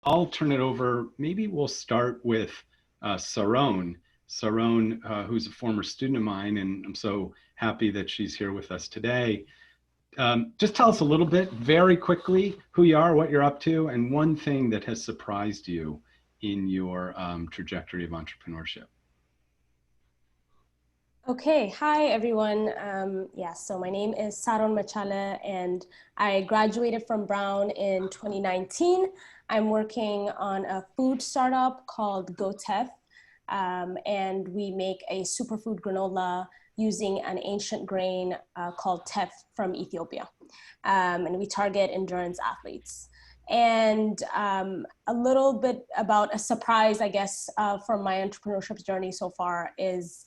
I'll turn it over. Maybe we'll start with Saron. Saron, who's a former student of mine, and I'm so happy that she's here with us today. Just tell us a little bit, very quickly, who you are, what you're up to, and one thing that has surprised you in your trajectory of entrepreneurship. Okay, hi everyone. So my name is Saron Machala and I graduated from Brown in 2019. I'm working on a food startup called GoTef, and we make a superfood granola using an ancient grain called teff from Ethiopia. And we target endurance athletes. And a little bit about a surprise, I guess, from my entrepreneurship journey so far is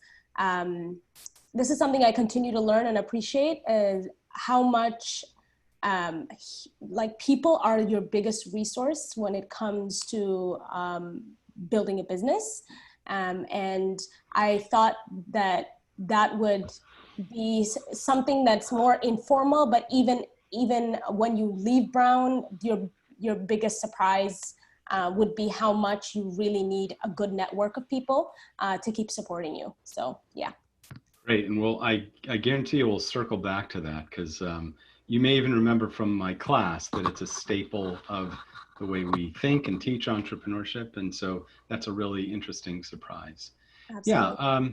this is something I continue to learn and appreciate, is how much like people are your biggest resource when it comes to building a business. And I thought that that would be something that's more informal, but even when you leave Brown, your biggest surprise would be how much you really need a good network of people to keep supporting you. So yeah. Great, and I guarantee you we'll circle back to that because you may even remember from my class that it's a staple of the way we think and teach entrepreneurship, and so that's a really interesting surprise. Absolutely. Yeah,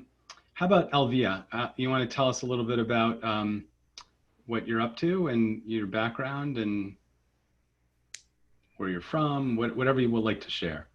how about Elvia? You want to tell us a little bit about what you're up to and your background and where you're from, whatever you would like to share.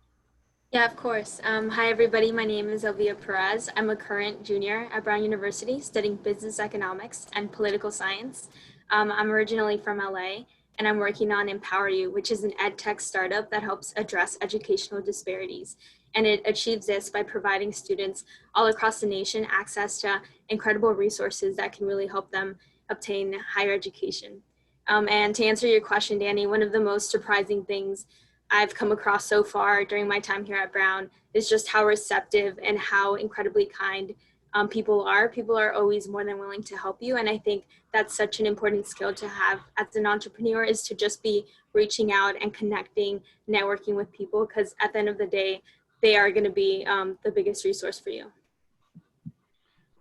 Yeah, of course. Hi, everybody. My name is Elvia Perez. I'm a current junior at Brown University studying business economics and political science. I'm originally from LA, and I'm working on Empower You, which is an ed tech startup that helps address educational disparities. And it achieves this by providing students all across the nation access to incredible resources that can really help them obtain higher education. And to answer your question, Danny, one of the most surprising things I've come across so far during my time here at Brown is just how receptive and how incredibly kind people are. People are always more than willing to help you. And I think that's such an important skill to have as an entrepreneur, is to just be reaching out and connecting, networking with people, because at the end of the day, they are going to be the biggest resource for you.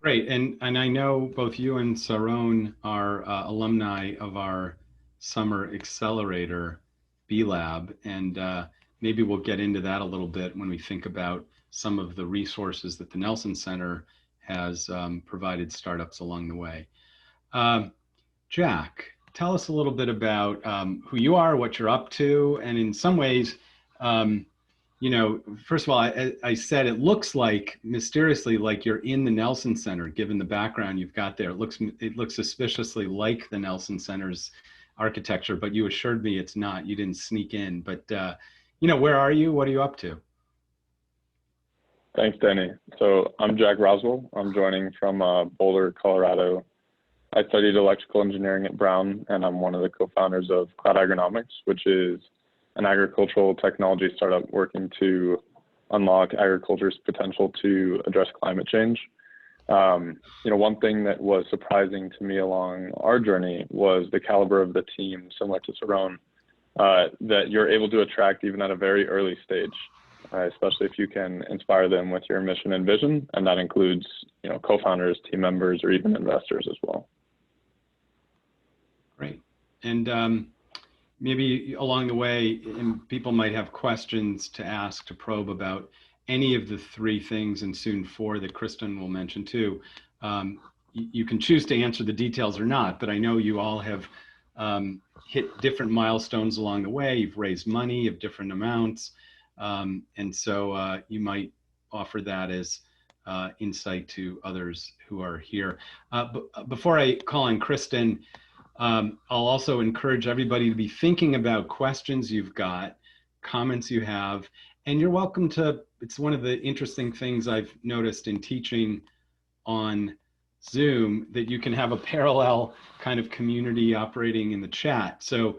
Great, and I know both you and Saron are alumni of our summer Accelerator B Lab, and maybe we'll get into that a little bit when we think about some of the resources that the Nelson Center has provided startups along the way. Jack, tell us a little bit about who you are, what you're up to, and in some ways, you know, first of all, I said it looks like, mysteriously, like you're in the Nelson Center, given the background you've got there. It looks suspiciously like the Nelson Center's architecture, but you assured me it's not. You didn't sneak in. But, you know, where are you? What are you up to? Thanks, Danny. So I'm Jack Roswell. I'm joining from Boulder, Colorado. I studied electrical engineering at Brown, and I'm one of the co-founders of Cloud Agronomics, which is an agricultural technology startup working to unlock agriculture's potential to address climate change. You know, one thing that was surprising to me along our journey was the caliber of the team, similar to Saron, that you're able to attract even at a very early stage, especially if you can inspire them with your mission and vision, and that includes, you know, co-founders, team members, or even investors as well. Great. And maybe along the way, people might have questions to ask, to probe about any of the three things, and soon four, that Kristen will mention too. You can choose to answer the details or not, but I know you all have hit different milestones along the way. You've raised money of different amounts. And so you might offer that as insight to others who are here. But before I call on Kristen, I'll also encourage everybody to be thinking about questions you've got, comments you have, and you're welcome to. It's one of the interesting things I've noticed in teaching on Zoom, that you can have a parallel kind of community operating in the chat. So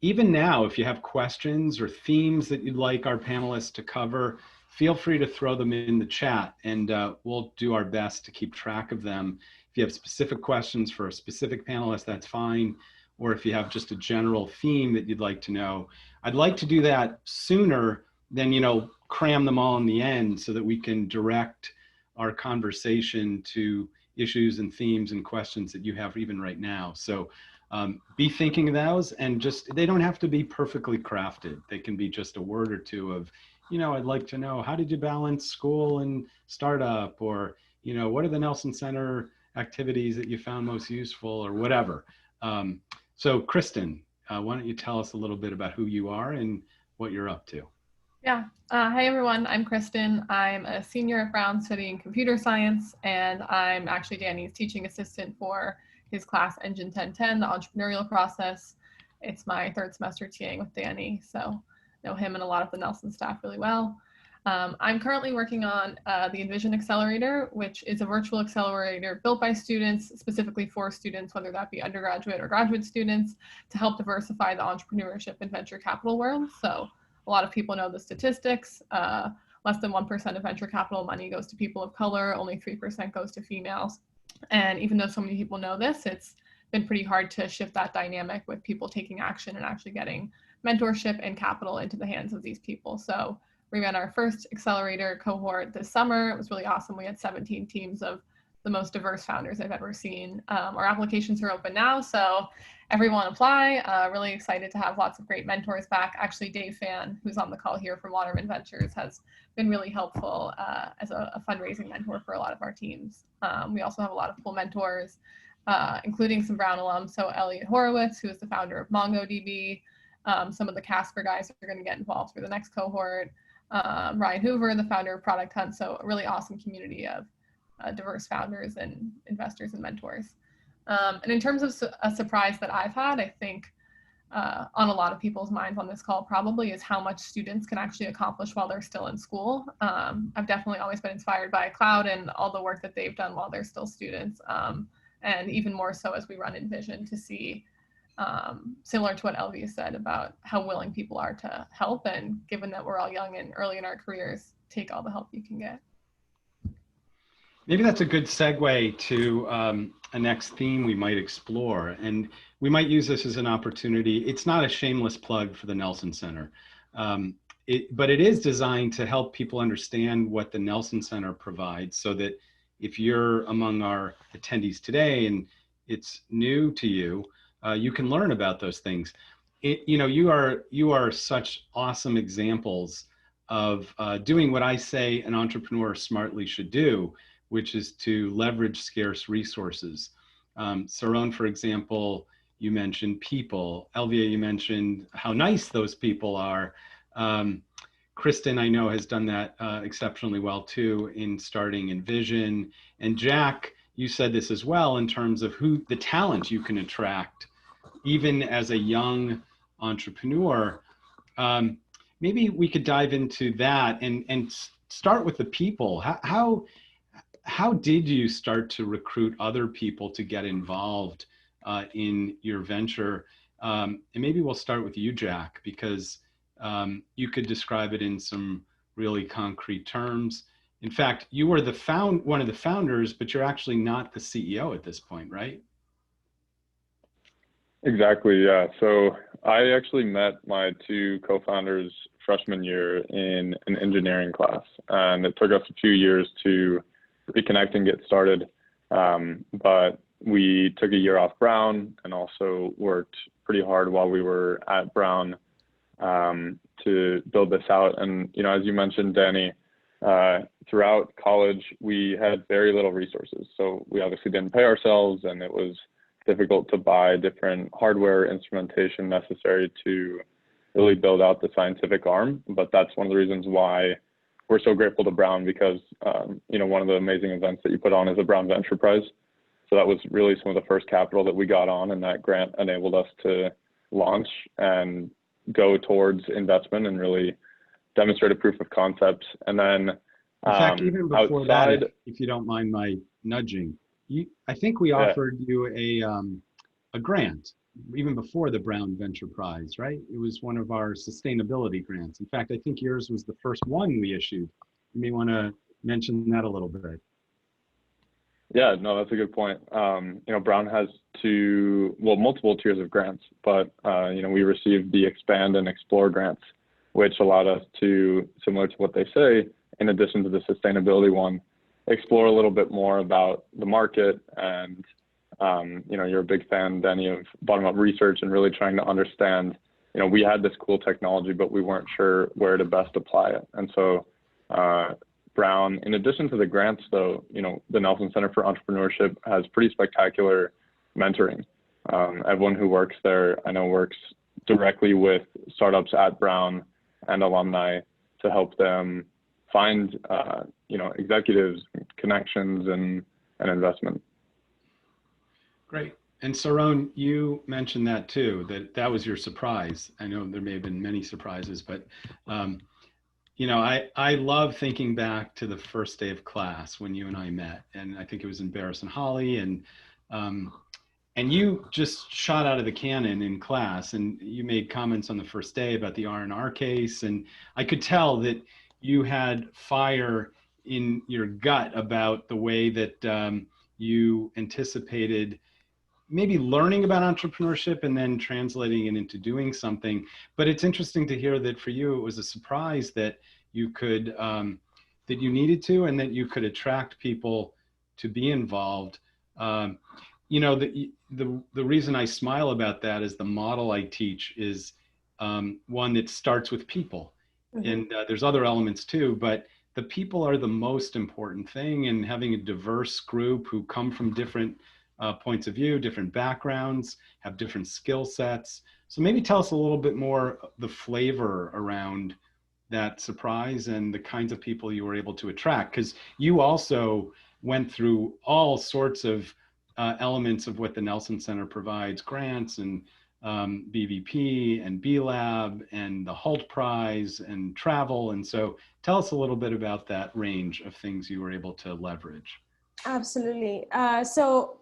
even now, if you have questions or themes that you'd like our panelists to cover, feel free to throw them in the chat, and we'll do our best to keep track of them. If you have specific questions for a specific panelist, that's fine. or if you have just a general theme that you'd like to know. I'd like to do that sooner than, cram them all in the end so that we can direct our conversation to issues and themes and questions that you have even right now. So be thinking of those, and they don't have to be perfectly crafted. They can be just a word or two of, I'd like to know, how did you balance school and startup? Or, what are the Nelson Center activities that you found most useful, or whatever. So Kristen, why don't you tell us a little bit about who you are and what you're up to? Yeah. Hi, everyone. I'm Kristen. I'm a senior at Brown studying computer science, and I'm actually Danny's teaching assistant for his class Engine 1010, the entrepreneurial process. It's my third semester TAing with Danny, so know him and a lot of the Nelson staff really well. I'm currently working on the Envision Accelerator, which is a virtual accelerator built by students, specifically for students, whether that be undergraduate or graduate students, to help diversify the entrepreneurship and venture capital world. So a lot of people know the statistics. Less than 1% of venture capital money goes to people of color, only 3% goes to females. And even though so many people know this, it's been pretty hard to shift that dynamic with people taking action and actually getting mentorship and capital into the hands of these people. So we ran our first accelerator cohort this summer. It was really awesome. We had 17 teams of the most diverse founders I've ever seen. Our applications are open now, so everyone apply. Really excited to have lots of great mentors back. Actually, Dave Fan, who's on the call here from Waterman Ventures, has been really helpful as a fundraising mentor for a lot of our teams. We also have a lot of cool mentors, including some Brown alums. So Elliot Horowitz, who is the founder of MongoDB. Some of the Casper guys are going to get involved for the next cohort. Ryan Hoover, the founder of Product Hunt. So a really awesome community of diverse founders and investors and mentors. And in terms of a surprise that I've had, I think on a lot of people's minds on this call probably is how much students can actually accomplish while they're still in school. I've definitely always been inspired by Cloud and all the work that they've done while they're still students. And even more so as we run Envision to see, similar to what Elvia said about how willing people are to help, and given that we're all young and early in our careers, take all the help you can get. Maybe that's a good segue to a next theme we might explore. And we might use this as an opportunity. It's not a shameless plug for the Nelson Center, but it is designed to help people understand what the Nelson Center provides, so that if you're among our attendees today and it's new to you, you can learn about those things. You are such awesome examples of doing what I say an entrepreneur smartly should do, which is to leverage scarce resources. Saron, for example, you mentioned people. Elvia, you mentioned how nice those people are. Kristen, I know, has done that exceptionally well too in starting Envision. And Jack, you said this as well in terms of the talent you can attract, even as a young entrepreneur. Maybe we could dive into that and start with the people. How did you start to recruit other people to get involved in your venture? And maybe we'll start with you, Jack, because you could describe it in some really concrete terms. In fact, you were one of the founders, but you're actually not the CEO at this point, right? Exactly, yeah. So I actually met my two co-founders freshman year in an engineering class, and it took us a few years to reconnect and get started. But we took a year off Brown and also worked pretty hard while we were at Brown to build this out. And, as you mentioned, Danny, throughout college, we had very little resources. So we obviously didn't pay ourselves, and it was difficult to buy different hardware instrumentation necessary to really build out the scientific arm. But that's one of the reasons why we're so grateful to Brown, because, one of the amazing events that you put on is a Brown Venture Prize. So that was really some of the first capital that we got on, and that grant enabled us to launch and go towards investment and really demonstrate a proof of concept. And then in fact, even before outside, that, if you don't mind my nudging, I think we offered you a grant even before the Brown Venture Prize, right? It was one of our sustainability grants. In fact, I think yours was the first one we issued. You may want to mention that a little bit. Yeah, no, that's a good point. Brown has multiple tiers of grants, but we received the Expand and Explore grants, which allowed us to, similar to what they say, in addition to the sustainability one, explore a little bit more about the market. And you're a big fan, Danny, of bottom-up research and really trying to understand. We had this cool technology, but we weren't sure where to best apply it. And so Brown, in addition to the grants, though, the Nelson Center for Entrepreneurship has pretty spectacular mentoring. Everyone who works there, I know, works directly with startups at Brown and alumni to help them find, executives, connections, and investment. Great. And Saron, you mentioned that too, that was your surprise. I know there may have been many surprises, but I love thinking back to the first day of class when you and I met, and I think it was in Barris and Holly, and you just shot out of the cannon in class, and you made comments on the first day about the R&R case, and I could tell that you had fire in your gut about the way that you anticipated maybe learning about entrepreneurship and then translating it into doing something. But it's interesting to hear that for you, it was a surprise that you could, that you needed to, and that you could attract people to be involved. The reason I smile about that is the model I teach is one that starts with people. Mm-hmm. And there's other elements too, but the people are the most important thing, and having a diverse group who come from different points of view, different backgrounds, have different skill sets. So maybe tell us a little bit more the flavor around that surprise and the kinds of people you were able to attract, because you also went through all sorts of elements of what the Nelson Center provides, grants and BVP and B-Lab and the Hult Prize and travel. And so tell us a little bit about that range of things you were able to leverage. Absolutely. So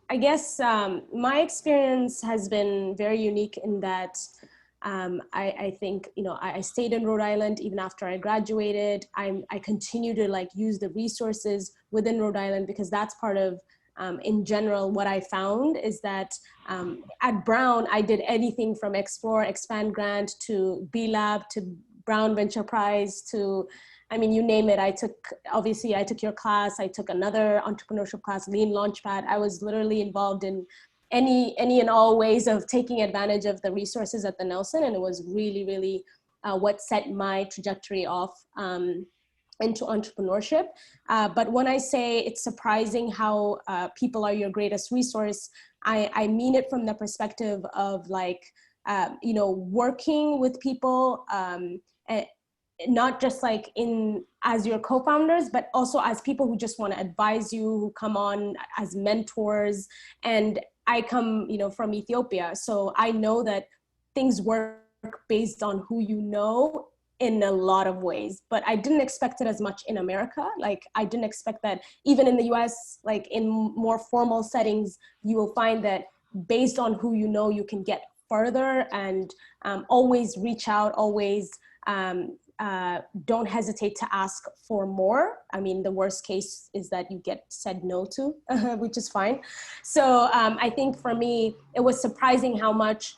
I guess my experience has been very unique in that I think, I stayed in Rhode Island even after I graduated. I continue to use the resources within Rhode Island, because that's part of, in general, what I found is that at Brown, I did anything from Explore, Expand Grant to B-Lab to Brown Venture Prize to, you name it. I took your class. I took another entrepreneurship class, Lean Launchpad. I was literally involved in any and all ways of taking advantage of the resources at the Nelson. And it was really, really what set my trajectory off into entrepreneurship. But when I say it's surprising how people are your greatest resource, I mean it from the perspective of working with people, not just as your co-founders, but also as people who just want to advise you, who come on as mentors. And I come, from Ethiopia. So I know that things work based on who you know in a lot of ways, but I didn't expect it as much in America. I didn't expect that even in the US, in more formal settings, you will find that based on who you know, you can get further, and always reach out, always don't hesitate to ask for more. The worst case is that you get said no to, which is fine. So I think for me, it was surprising how much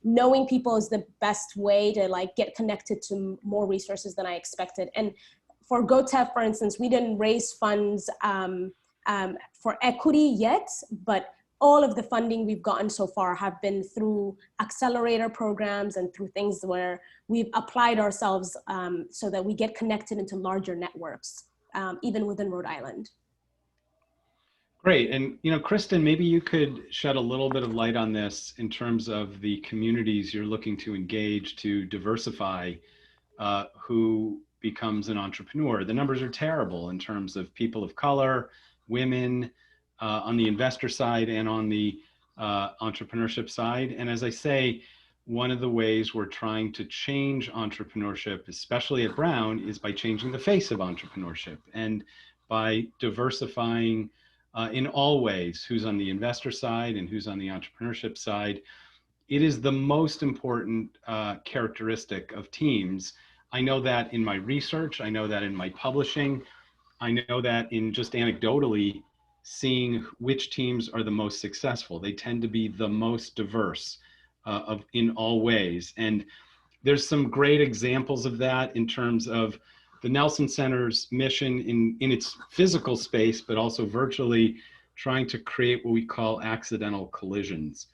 knowing people is the best way to get connected to more resources than I expected. And for GoTef, for instance, we didn't raise funds for equity yet, but all of the funding we've gotten so far have been through Accelerator programs and through things where we've applied ourselves so that we get connected into larger networks, even within Rhode Island. Great. And, Kristen, maybe you could shed a little bit of light on this in terms of the communities you're looking to engage to diversify who becomes an entrepreneur. The numbers are terrible in terms of people of color, women, on the investor side and on the entrepreneurship side. And as I say, one of the ways we're trying to change entrepreneurship, especially at Brown, is by changing the face of entrepreneurship and by diversifying in all ways who's on the investor side and who's on the entrepreneurship side. It is the most important characteristic of teams. I know that in my research, I know that in my publishing, I know that in just anecdotally seeing which teams are the most successful. They tend to be the most diverse in all ways. And there's some great examples of that in terms of the Nelson Center's mission in its physical space, but also virtually trying to create what we call accidental collisions.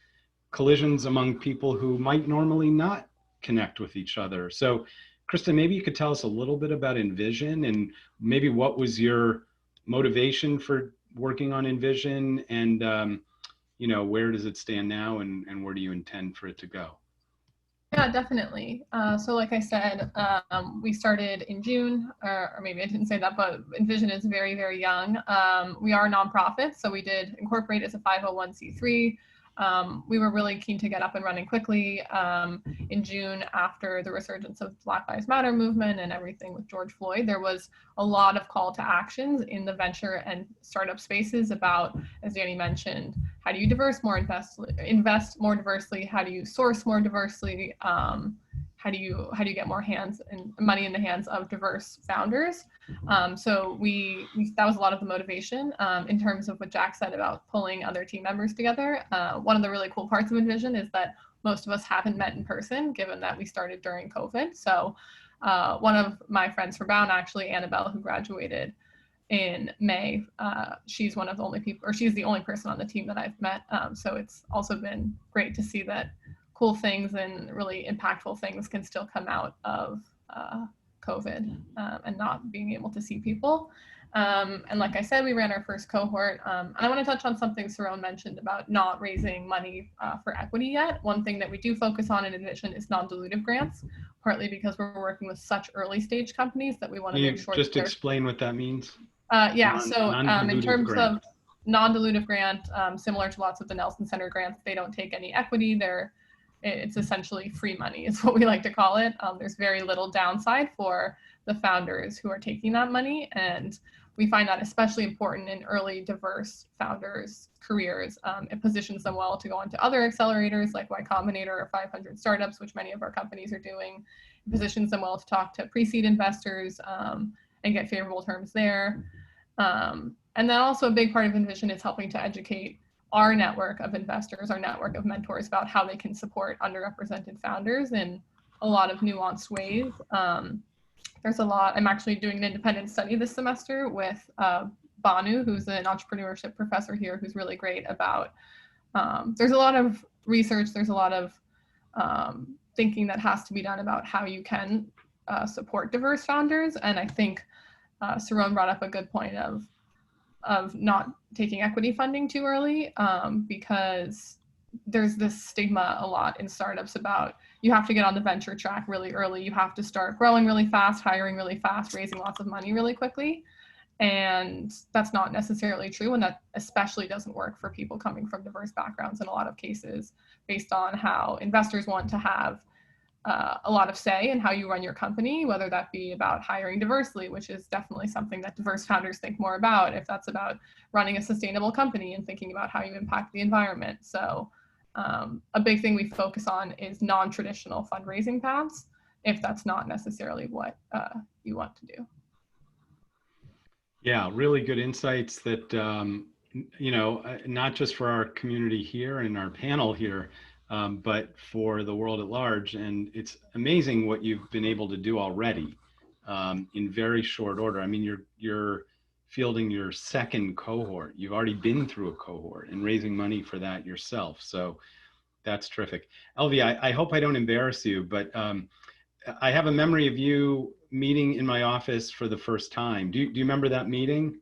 Collisions among people who might normally not connect with each other. So, Krista, maybe you could tell us a little bit about Envision and maybe what was your motivation for working on Envision, and where does it stand now, and where do you intend for it to go? Yeah, definitely. So like I said, we started in June, or maybe I didn't say that, but Envision is very, very young. We are a nonprofit, so we did incorporate as a 501c3. We were really keen to get up and running quickly in June after the resurgence of Black Lives Matter movement and everything with George Floyd. There was a lot of call to actions in the venture and startup spaces about, as Danny mentioned, how do you invest more diversely? How do you source more diversely? How do you get more hands and money in the hands of diverse founders? So that was a lot of the motivation in terms of what Jack said about pulling other team members together. One of the really cool parts of Envision is that most of us haven't met in person, given that we started during COVID. So one of my friends from Brown, actually, Annabelle, who graduated in May, she's one of the only people, or she's the only person on the team that I've met. So it's also been great to see that cool things and really impactful things can still come out of COVID and not being able to see people. And like I said, we ran our first cohort. And I want to touch on something Saron mentioned about not raising money for equity yet. One thing that we do focus on in Envision is non-dilutive grants, partly because we're working with such early stage companies that we want to make sure. Just explain what that means? Yeah, so in terms of non-dilutive grant, similar to lots of the Nelson Center grants, they don't take any equity. It's essentially free money is what we like to call it. There's very little downside for the founders who are taking that money. And we find that especially important in early diverse founders' careers. It positions them well to go on to other accelerators like Y Combinator or 500 Startups, which many of our companies are doing. It positions them well to talk to pre-seed investors and get favorable terms there. And then also a big part of Envision is helping to educate our network of investors, our network of mentors about how they can support underrepresented founders in a lot of nuanced ways. There's a lot, I'm actually doing an independent study this semester with Banu, who's an entrepreneurship professor here, who's really great about, there's a lot of research, there's a lot of thinking that has to be done about how you can support diverse founders. And I think Saron brought up a good point of not taking equity funding too early because there's this stigma a lot in startups about you have to get on the venture track really early. You have to start growing really fast, hiring really fast, raising lots of money really quickly. And that's not necessarily true. And that especially doesn't work for people coming from diverse backgrounds in a lot of cases, based on how investors want to have a lot of say in how you run your company, whether that be about hiring diversely, which is definitely something that diverse founders think more about, if that's about running a sustainable company and thinking about how you impact the environment. So a big thing we focus on is non-traditional fundraising paths, if that's not necessarily what you want to do. Yeah, really good insights that, not just for our community here and our panel here, but for the world at large. And it's amazing what you've been able to do already in very short order. I mean, you're fielding your second cohort. You've already been through a cohort and raising money for that yourself. So that's terrific. Elvie, I hope I don't embarrass you, but I have a memory of you meeting in my office for the first time. Do you remember that meeting?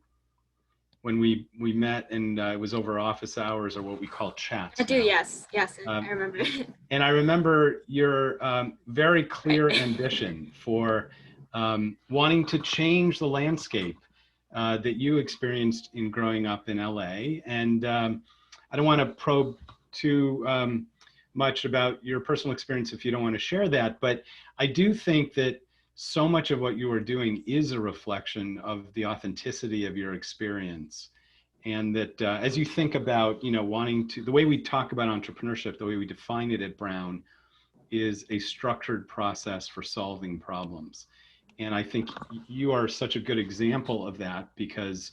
When we met and it was over office hours, or what we call chats. I do, yes, I remember. And I remember your very clear ambition for wanting to change the landscape that you experienced in growing up in LA. And I don't want to probe too much about your personal experience if you don't want to share that, but I do think that so much of what you are doing is a reflection of the authenticity of your experience. And that as you think about, wanting to, the way we talk about entrepreneurship, the way we define it at Brown, is a structured process for solving problems. And I think you are such a good example of that because,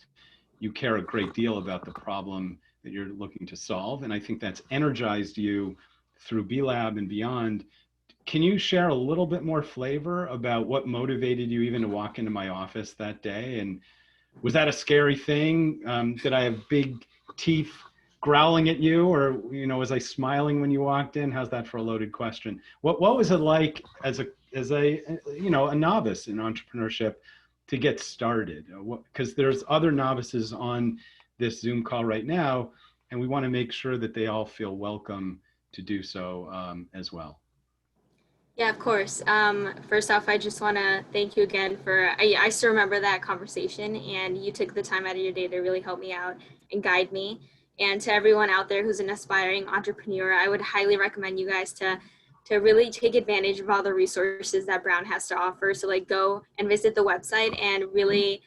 you care a great deal about the problem that you're looking to solve. And I think that's energized you through B-Lab and beyond. Can you share a little bit more flavor about what motivated you even to walk into my office that day? And was that a scary thing? Did I have big teeth growling at you, or was I smiling when you walked in? How's that for a loaded question? What was it like as a a novice in entrepreneurship to get started? Because there's other novices on this Zoom call right now, and we want to make sure that they all feel welcome to do so as well. Yeah, of course. First off, I just want to thank you again I still remember that conversation, and you took the time out of your day to really help me out and guide me. And to everyone out there who's an aspiring entrepreneur, I would highly recommend you guys to really take advantage of all the resources that Brown has to offer. So like go and visit the website and really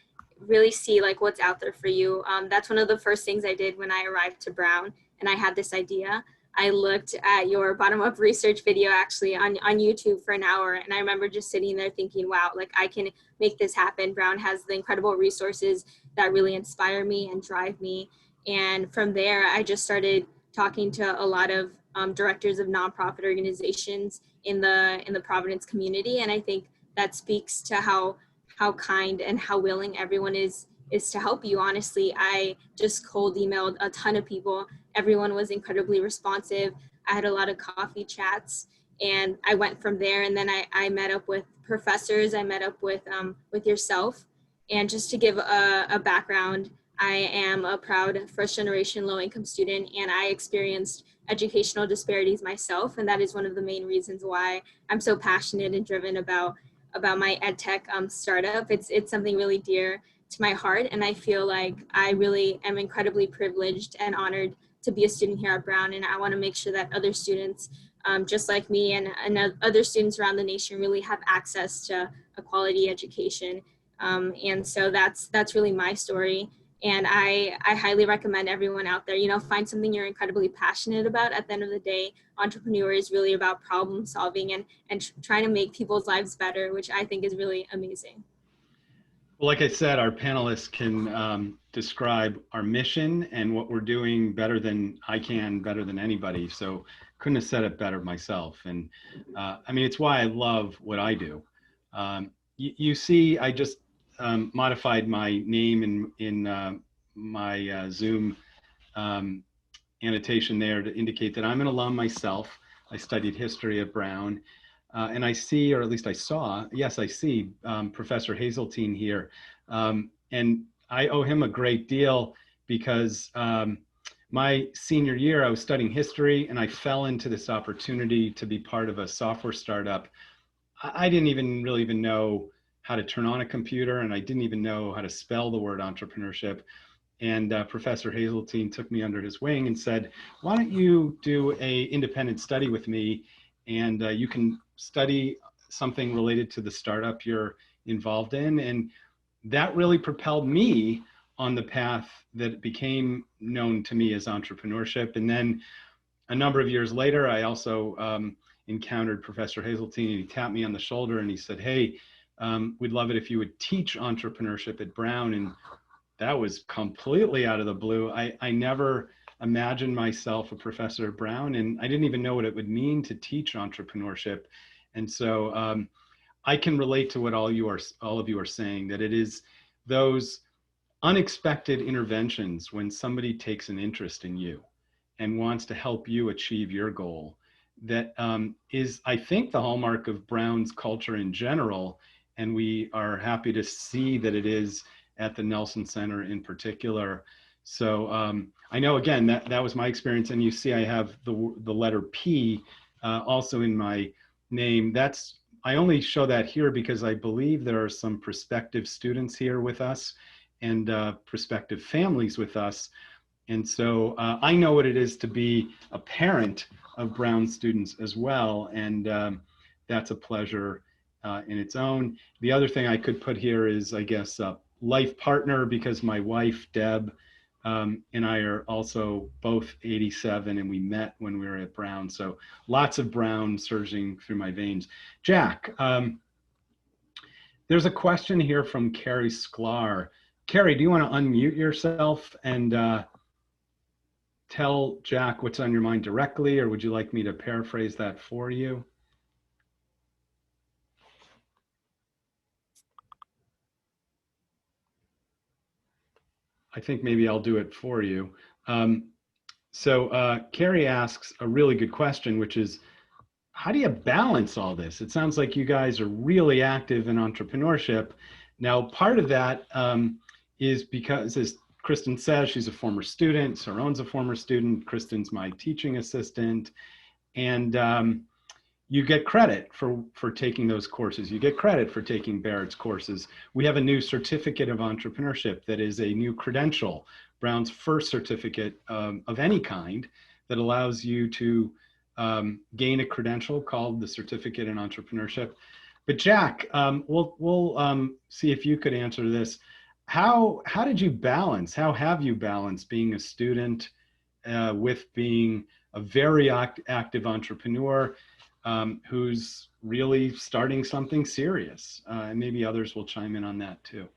see like what's out there for you. That's one of the first things I did when I arrived to Brown and I had this idea. I looked at your bottom-up research video actually on YouTube for an hour, and I remember just sitting there thinking, wow, like I can make this happen. Brown has the incredible resources that really inspire me and drive me. And from there, I just started talking to a lot of directors of nonprofit organizations in the Providence community, and I think that speaks to how kind and how willing everyone is to help you. Honestly, I just cold emailed a ton of people. Everyone was incredibly responsive. I had a lot of coffee chats, and I went from there. And then I met up with professors. I met up with yourself. And just to give a background, I am a proud first generation low income student, and I experienced educational disparities myself. And that is one of the main reasons why I'm so passionate and driven about my EdTech startup. It's something really dear to my heart, and I feel like I really am incredibly privileged and honored to be a student here at Brown, and I want to make sure that other students just like me and other students around the nation really have access to a quality education. And so that's really my story, and I highly recommend everyone out there, find something you're incredibly passionate about. At the end of the day, entrepreneur is really about problem solving and trying to make people's lives better, which I think is really amazing. Well, like I said, our panelists can describe our mission and what we're doing better than I can, better than anybody. So couldn't have said it better myself. And I mean, it's why I love what I do. You see, I just modified my name in my Zoom annotation there to indicate that I'm an alum myself. I studied history at Brown. And I see, or at least I saw, yes, I see Professor Hazeltine here. And I owe him a great deal because my senior year, I was studying history and I fell into this opportunity to be part of a software startup. I didn't even really know how to turn on a computer, and I didn't even know how to spell the word entrepreneurship. And Professor Hazeltine took me under his wing and said, why don't you do an independent study with me, and you can study something related to the startup you're involved in. And that really propelled me on the path that became known to me as entrepreneurship. And then a number of years later, I also encountered Professor Hazeltine, and he tapped me on the shoulder and he said, hey, we'd love it if you would teach entrepreneurship at Brown. And that was completely out of the blue. I never imagined myself a professor at Brown, and I didn't even know what it would mean to teach entrepreneurship. And so I can relate to what all of you are saying, that it is those unexpected interventions when somebody takes an interest in you and wants to help you achieve your goal that is, I think, the hallmark of Brown's culture in general. And we are happy to see that it is at the Nelson Center in particular. So I know, again, that was my experience. And you see I have the letter P also in my name. I only show that here because I believe there are some prospective students here with us and prospective families with us. And so I know what it is to be a parent of Brown students as well. And that's a pleasure in its own. The other thing I could put here is, I guess, life partner, because my wife, Deb, and I are also both 87, and we met when we were at Brown. So lots of Brown surging through my veins. Jack, there's a question here from Carrie Sklar. Carrie, do you want to unmute yourself and tell Jack what's on your mind directly, or would you like me to paraphrase that for you? I think maybe I'll do it for you. Carrie asks a really good question, which is, how do you balance all this? It sounds like you guys are really active in entrepreneurship. Now, part of that is because, as Kristen says, she's a former student, Saron's a former student, Kristen's my teaching assistant, and you get credit for taking those courses. You get credit for taking Barrett's courses. We have a new certificate of entrepreneurship that is a new credential, Brown's first certificate of any kind, that allows you to gain a credential called the Certificate in Entrepreneurship. But Jack, we'll see if you could answer this. How did you balance? How have you balanced being a student with being a very active entrepreneur who's really starting something serious? And maybe others will chime in on that too.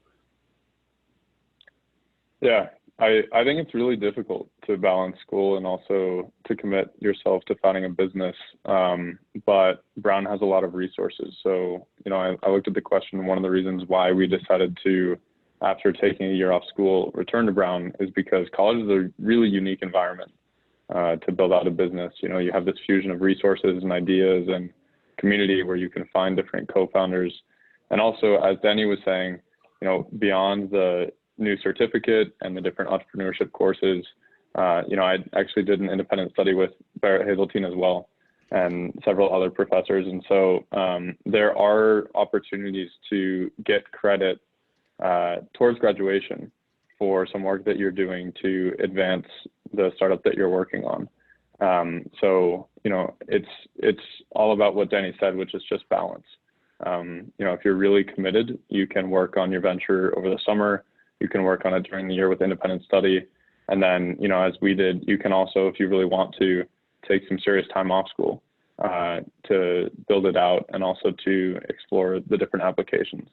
Yeah, I think it's really difficult to balance school and also to commit yourself to founding a business. But Brown has a lot of resources. So, I looked at the question. One of the reasons why we decided to, after taking a year off school, return to Brown is because college is a really unique environment to build out a business. You have this fusion of resources and ideas and community where you can find different co-founders. And also, as Danny was saying, beyond the new certificate and the different entrepreneurship courses, I actually did an independent study with Barrett Hazeltine as well and several other professors. And so there are opportunities to get credit towards graduation for some work that you're doing to advance the startup that you're working on. It's all about what Danny said, which is just balance. If you're really committed, you can work on your venture over the summer. You can work on it during the year with independent study. And then, as we did, you can also, if you really want to, take some serious time off school to build it out and also to explore the different applications.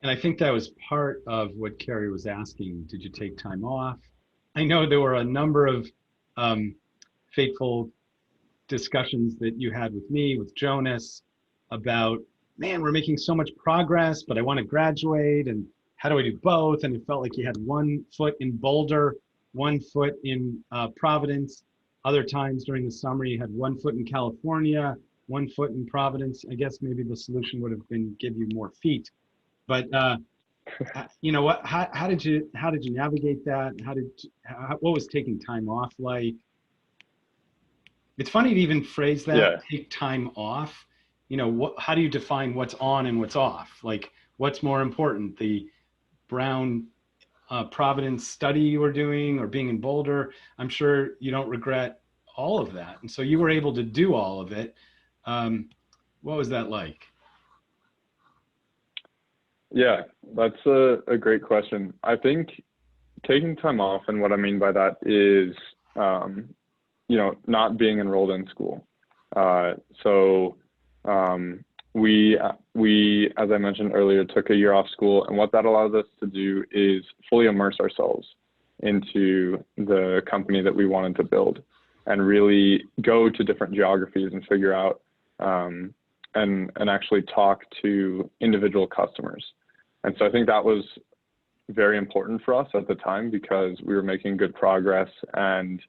And I think that was part of what Carrie was asking. Did you take time off? I know there were a number of fateful discussions that you had with me, with Jonas, about, man, we're making so much progress, but I want to graduate, and how do I do both? And it felt like you had one foot in Boulder, one foot in Providence. Other times during the summer, you had one foot in California, one foot in Providence. I guess maybe the solution would have been give you more feet. But what? How did you navigate that? What was taking time off like? It's funny to even phrase that. Yeah. Take time off. How do you define what's on and what's off? Like, what's more important, the Brown Providence study you were doing or being in Boulder? I'm sure you don't regret all of that. And so you were able to do all of it. What was that like? Yeah, that's a great question. I think taking time off, and what I mean by that is, not being enrolled in school. We, as I mentioned earlier, took a year off school, and what that allows us to do is fully immerse ourselves into the company that we wanted to build and really go to different geographies and figure out and actually talk to individual customers. And so I think that was very important for us at the time because we were making good progress. And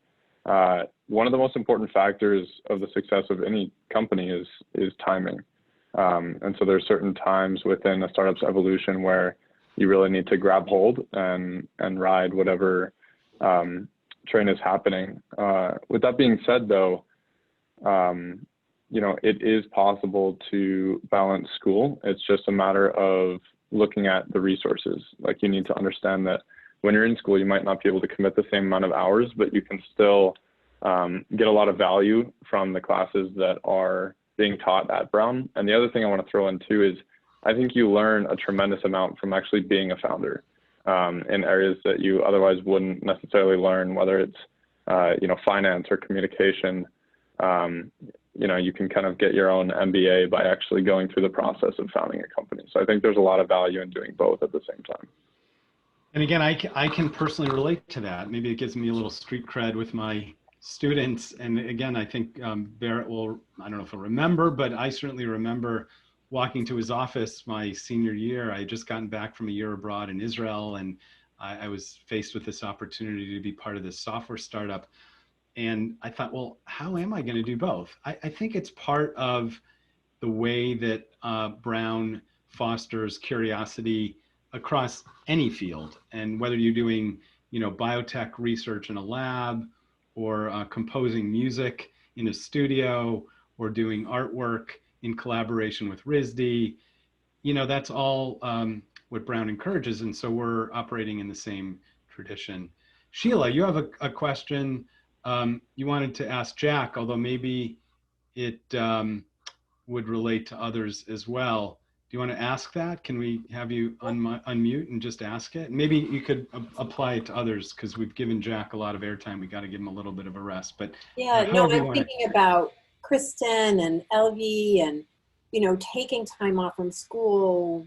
one of the most important factors of the success of any company is timing. And so there's certain times within a startup's evolution where you really need to grab hold and ride whatever train is happening. With that being said, though, it is possible to balance school. It's just a matter of looking at the resources. Like, you need to understand that when you're in school, you might not be able to commit the same amount of hours, but you can still get a lot of value from the classes that are being taught at Brown. And the other thing I want to throw in too is I think you learn a tremendous amount from actually being a founder in areas that you otherwise wouldn't necessarily learn, whether it's finance or communication. You can kind of get your own MBA by actually going through the process of founding a company. So I think there's a lot of value in doing both at the same time. And again, I can personally relate to that. Maybe it gives me a little street cred with my students. And again, I think Barrett will, I don't know if he'll remember, but I certainly remember walking to his office my senior year. I had just gotten back from a year abroad in Israel, and I was faced with this opportunity to be part of this software startup. And I thought, well, how am I going to do both? I think it's part of the way that Brown fosters curiosity across any field. And whether you're doing, biotech research in a lab, or composing music in a studio, or doing artwork in collaboration with RISD, that's all what Brown encourages. And so we're operating in the same tradition. Sheila, you have a question you wanted to ask Jack, although maybe it would relate to others as well. Do you want to ask that? Can we have you unmute and just ask it? Maybe you could apply it to others, because we've given Jack a lot of airtime. We got to give him a little bit of a rest. But yeah, no, I'm thinking about Kristen and Elvie and, taking time off from school,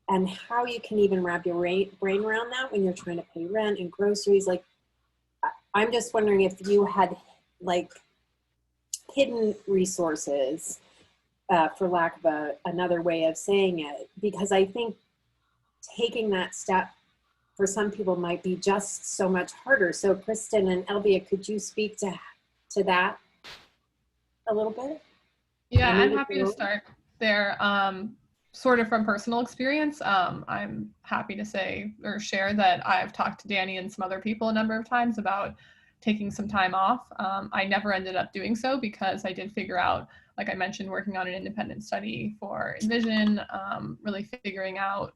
and how you can even wrap your brain around that when you're trying to pay rent and groceries. Like, I'm just wondering if you had like hidden resources, for lack of another way of saying it, because I think taking that step for some people might be just so much harder. So Kristen and Elvia, could you speak to that a little bit? Yeah, I'm happy to start there. Sort of from personal experience, I'm happy to say or share that I've talked to Danny and some other people a number of times about taking some time off. I never ended up doing so, because I did figure out, like I mentioned, working on an independent study for Envision, really figuring out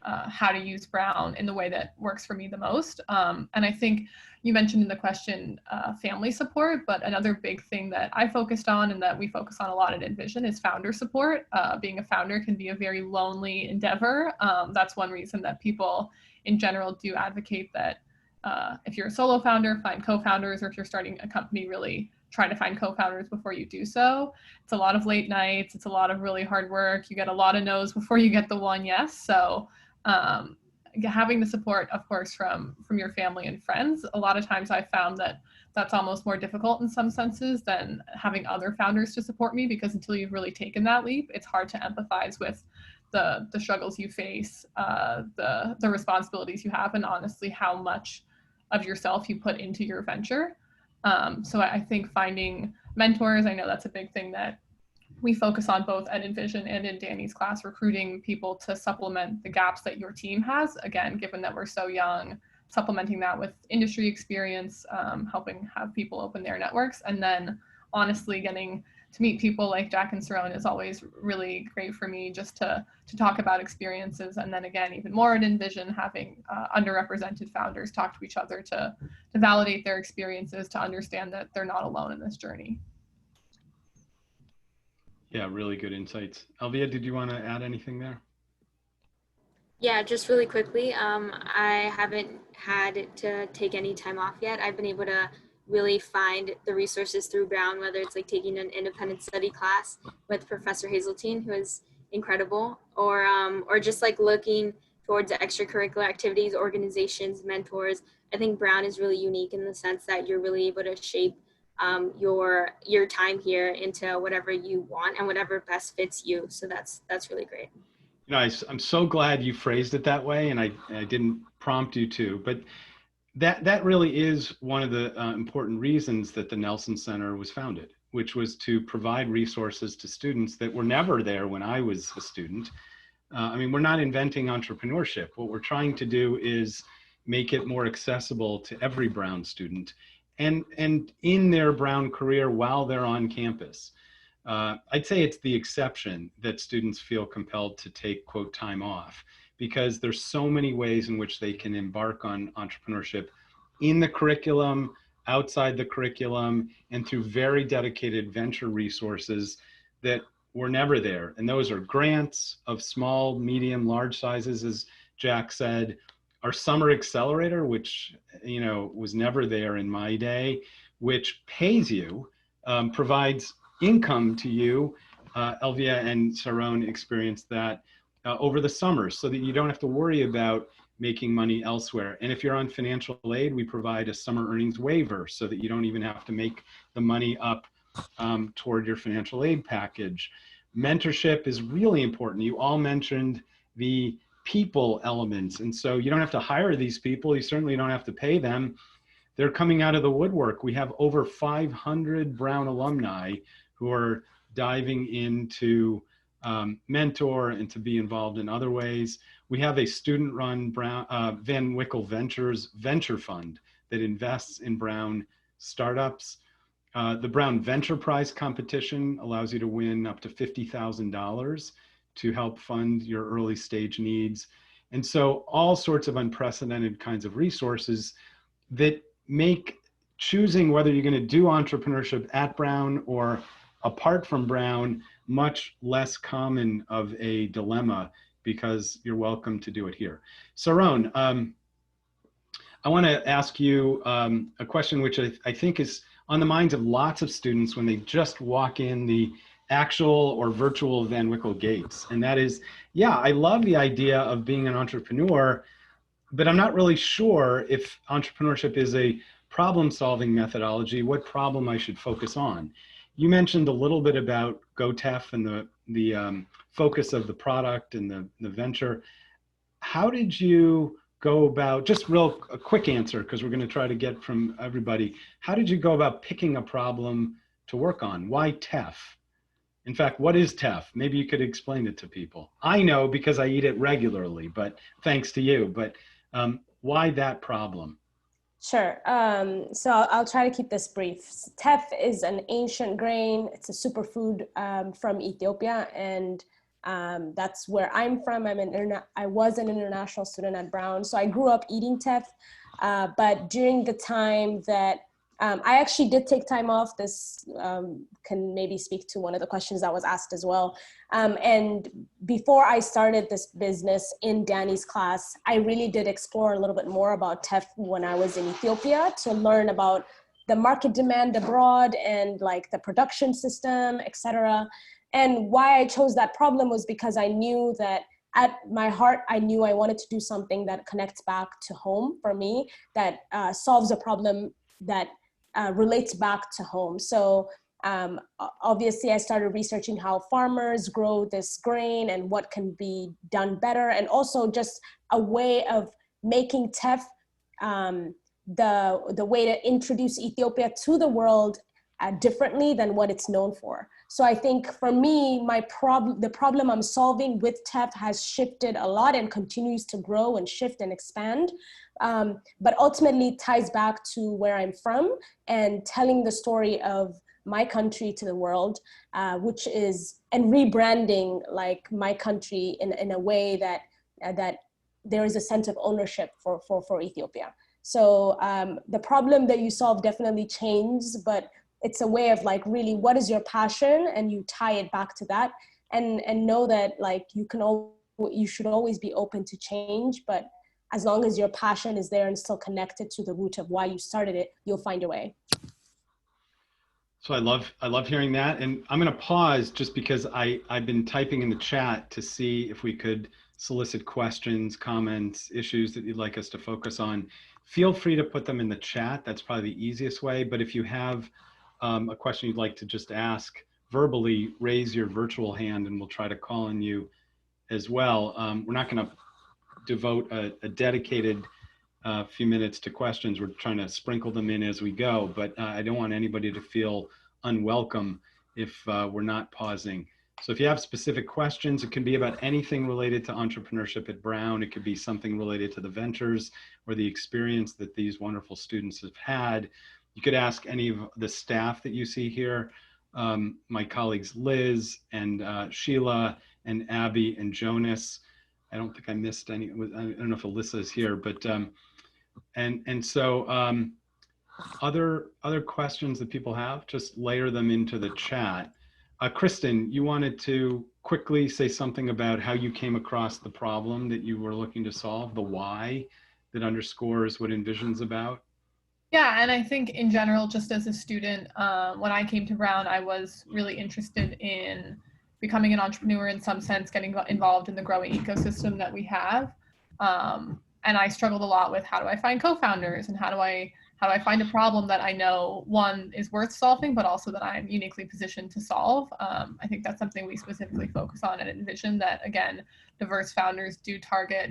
how to use Brown in the way that works for me the most. And I think you mentioned in the question family support, but another big thing that I focused on and that we focus on a lot at Envision is founder support. Being a founder can be a very lonely endeavor. That's one reason that people in general do advocate that if you're a solo founder, find co-founders, or if you're starting a company, really try to find co-founders before you do so. It's a lot of late nights. It's a lot of really hard work. You get a lot of no's before you get the one yes. So having the support, of course, from your family and friends, a lot of times I found that that's almost more difficult in some senses than having other founders to support me, because until you've really taken that leap, it's hard to empathize with the struggles you face, the responsibilities you have, and honestly how much of yourself you put into your venture. So I think finding mentors, I know that's a big thing that we focus on both at Envision and in Danny's class, recruiting people to supplement the gaps that your team has. Again, given that we're so young, supplementing that with industry experience, helping have people open their networks, and then honestly getting to meet people like Jack and Saron is always really great for me, just to talk about experiences. And then again, even more at Envision, having underrepresented founders talk to each other to validate their experiences, to understand that they're not alone in this journey. Yeah, really good insights. Elvia, did you want to add anything there? Yeah, just really quickly, I haven't had to take any time off yet. I've been able to really find the resources through Brown, whether it's like taking an independent study class with Professor Hazeltine, who is incredible, or just like looking towards extracurricular activities, organizations, mentors. I think Brown is really unique in the sense that you're really able to shape your time here into whatever you want and whatever best fits you. So that's really great. I'm so glad you phrased it that way, and I didn't prompt you to, but that really is one of the important reasons that the Nelson Center was founded, which was to provide resources to students that were never there when I was a student. We're not inventing entrepreneurship. What we're trying to do is make it more accessible to every Brown student, and in their Brown career while they're on campus. I'd say it's the exception that students feel compelled to take, quote, time off, because there's so many ways in which they can embark on entrepreneurship in the curriculum, outside the curriculum, and through very dedicated venture resources that were never there. And those are grants of small, medium, large sizes, as Jack said. Our summer accelerator, which was never there in my day, which pays you, provides income to you. Elvia and Saron experienced that. over the summer so that you don't have to worry about making money elsewhere. And if you're on financial aid, we provide a summer earnings waiver so that you don't even have to make the money up toward your financial aid package. Mentorship is really important. You all mentioned the people elements. And so you don't have to hire these people. You certainly don't have to pay them. They're coming out of the woodwork. We have over 500 Brown alumni who are diving into mentor and to be involved in other ways. We have a student-run Van Wickle Ventures venture fund that invests in Brown startups. The Brown Venture Prize competition allows you to win up to $50,000 to help fund your early stage needs. And so all sorts of unprecedented kinds of resources that make choosing whether you're going to do entrepreneurship at Brown or apart from Brown much less common of a dilemma, because you're welcome to do it here. Saron, I want to ask you a question which I think is on the minds of lots of students when they just walk in the actual or virtual Van Wickle gates. And that is, yeah, I love the idea of being an entrepreneur, but I'm not really sure if entrepreneurship is a problem-solving methodology, what problem I should focus on. You mentioned a little bit about GoTef and the focus of the product and the venture. How did you go about, just a quick answer, because we're going to try to get from everybody. How did you go about picking a problem to work on? Why TEF? In fact, what is TEF? Maybe you could explain it to people. I know because I eat it regularly, but thanks to you. But why that problem? Sure. So I'll try to keep this brief. Teff is an ancient grain. It's a superfood from Ethiopia, and that's where I'm from. I was an international student at Brown, so I grew up eating teff. But during the time that I actually did take time off, this can maybe speak to one of the questions that was asked as well. And before I started this business in Danny's class, I really did explore a little bit more about teff when I was in Ethiopia to learn about the market demand abroad and like the production system, etc. And why I chose that problem was because I knew that at my heart, I knew I wanted to do something that connects back to home for me, that solves a problem that relates back to home. So obviously I started researching how farmers grow this grain and what can be done better, and also just a way of making teff the way to introduce Ethiopia to the world differently than what it's known for. So I think for me, the problem I'm solving with teff has shifted a lot and continues to grow and shift and expand. But ultimately ties back to where I'm from and telling the story of my country to the world, which is, and rebranding like my country in a way that there is a sense of ownership for Ethiopia. So the problem that you solve definitely changes, but it's a way of like really what is your passion, and you tie it back to that, and know that like you should always be open to change, but as long as your passion is there and still connected to the root of why you started it, you'll find your way. So I love hearing that. And I'm going to pause just because I've been typing in the chat to see if we could solicit questions, comments, issues that you'd like us to focus on. Feel free to put them in the chat. That's probably the easiest way. But if you have a question you'd like to just ask verbally, raise your virtual hand and we'll try to call on you as well. We're not going to devote a dedicated few minutes to questions. We're trying to sprinkle them in as we go, but I don't want anybody to feel unwelcome if we're not pausing. So if you have specific questions, it can be about anything related to entrepreneurship at Brown. It could be something related to the ventures or the experience that these wonderful students have had. You could ask any of the staff that you see here, my colleagues Liz and Sheila and Abby and Jonas. I don't think I missed any. I don't know if Alyssa is here, but so other questions that people have, just layer them into the chat. Kristen, you wanted to quickly say something about how you came across the problem that you were looking to solve, the why that underscores what Envision's about. Yeah, and I think in general, just as a student, when I came to Brown, I was really interested in becoming an entrepreneur in some sense, getting involved in the growing ecosystem that we have. And I struggled a lot with, how do I find co-founders, and how do I find a problem that I know, one, is worth solving, but also that I'm uniquely positioned to solve. I think that's something we specifically focus on at Envision, that, again, diverse founders do target